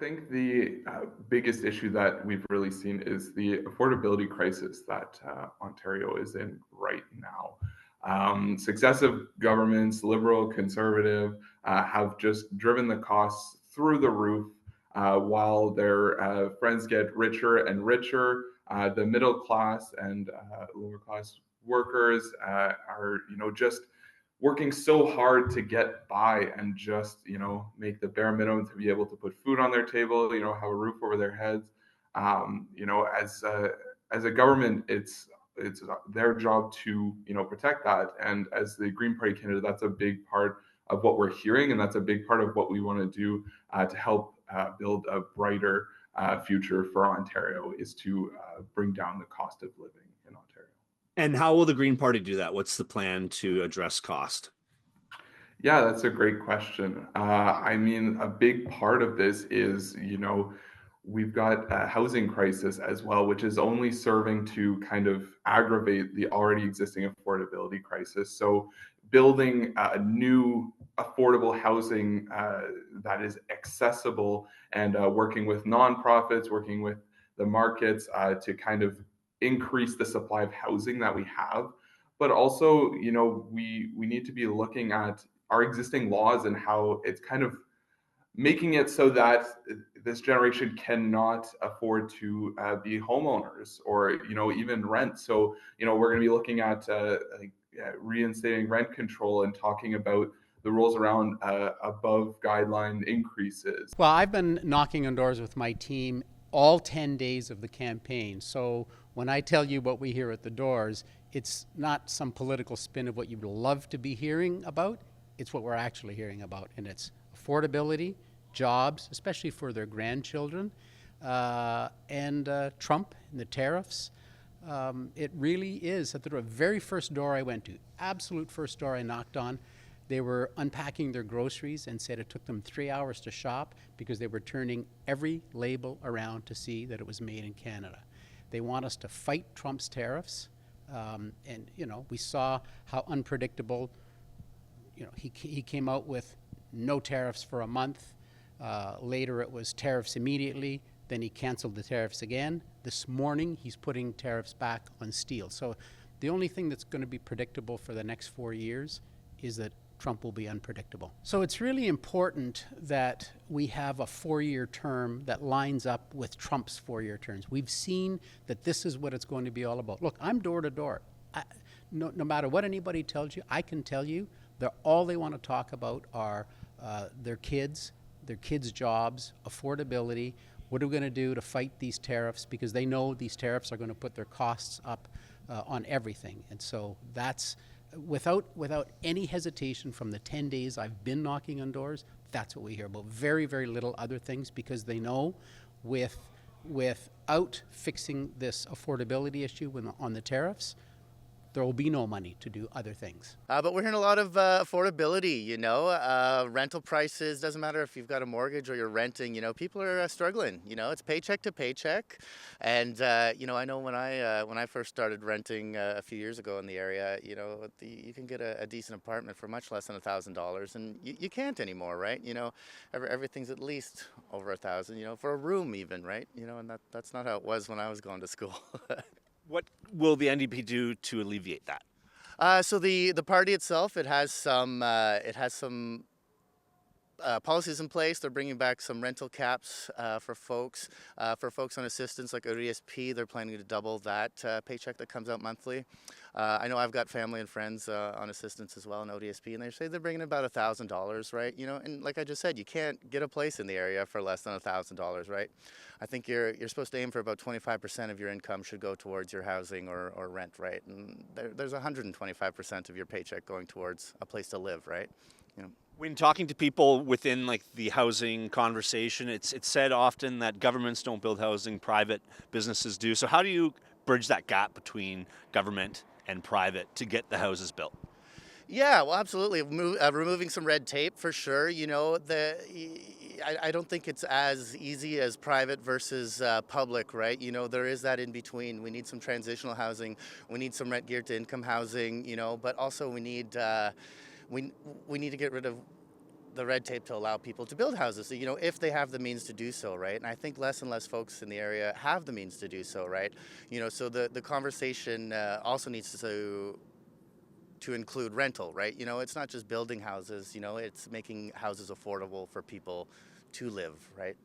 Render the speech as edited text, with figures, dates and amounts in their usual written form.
think the biggest issue that we've really seen is the affordability crisis that Ontario is in right now. Successive governments, liberal, conservative, have just driven the costs through the roof while their friends get richer and richer. The middle class and lower class workers are, just working so hard to get by and just make the bare minimum to be able to put food on their table, have a roof over their heads. As a government, it's their job to protect that, and as the Green Party candidate, that's a big part of what we're hearing, and that's a big part of what we want to do to help build a brighter future for Ontario, is to bring down the cost of living in Ontario. And how will the Green Party do that? What's the plan to address cost? Yeah, that's a great question. I mean, a big part of this is, we've got a housing crisis as well, which is only serving to kind of aggravate the already existing affordability crisis. So, building new affordable housing that is accessible, and working with nonprofits, working with the markets to kind of increase the supply of housing that we have. But also, we need to be looking at our existing laws and how it's kind of making it so that this generation cannot afford to be homeowners, or even rent. So we're going to be looking at reinstating rent control and talking about the rules around above guideline increases. Well, I've been knocking on doors with my team all 10 days of the campaign. So when I tell you what we hear at the doors, it's not some political spin of what you'd love to be hearing about. It's what we're actually hearing about, and it's affordability, jobs, especially for their grandchildren, and Trump and the tariffs. It really is at the very first door I went to, absolute first door I knocked on. They were unpacking their groceries and said it took them 3 hours to shop because they were turning every label around to see that it was made in Canada. They want us to fight Trump's tariffs, and we saw how unpredictable. He came out with no tariffs for a month. Later it was tariffs immediately. Then he canceled the tariffs again. This morning he's putting tariffs back on steel. So the only thing that's going to be predictable for the next 4 years is that Trump will be unpredictable. So it's really important that we have a 4-year term that lines up with Trump's 4-year terms. We've seen that this is what it's going to be all about. Look, I'm door to door. No matter what anybody tells you, I can tell you all they want to talk about are their kids' jobs, affordability. What are we going to do to fight these tariffs? Because they know these tariffs are going to put their costs up on everything. And so that's without any hesitation from the 10 days I've been knocking on doors, that's what we hear about. Very, very little other things, because they know without fixing this affordability issue on the tariffs, there will be no money to do other things. But we're hearing a lot of affordability, rental prices. Doesn't matter if you've got a mortgage or you're renting, people are struggling. It's paycheck to paycheck. And, I know when I first started renting a few years ago in the area, you can get a decent apartment for much less than $1,000. And you can't anymore, right? Everything's at least over $1,000, for a room even, right? And that's not how it was when I was going to school. What will the NDP do to alleviate that? So the party itself, it has some policies in place. They're bringing back some rental caps for folks on assistance like ODSP. They're planning to double that paycheck that comes out monthly. I know I've got family and friends on assistance as well in ODSP, and they say they're bringing about $1,000, right? And like I just said, you can't get a place in the area for less than $1,000, right? I think you're supposed to aim for about 25% of your income should go towards your housing or rent, right? And there's 125% of your paycheck going towards a place to live, right? When talking to people within the housing conversation, it's said often that governments don't build housing, private businesses do. So how do you bridge that gap between government and private to get the houses built? Yeah, well, absolutely. Removing some red tape for sure. I don't think it's as easy as private versus public, right? There is that in between. We need some transitional housing. We need some rent geared to income housing, but also we need to get rid of the red tape to allow people to build houses, you know, if they have the means to do so, right? And I think less and less folks in the area have the means to do so, right? You know, so the conversation also needs to include rental, right? You know, it's not just building houses, you know, it's making houses affordable for people to live, right?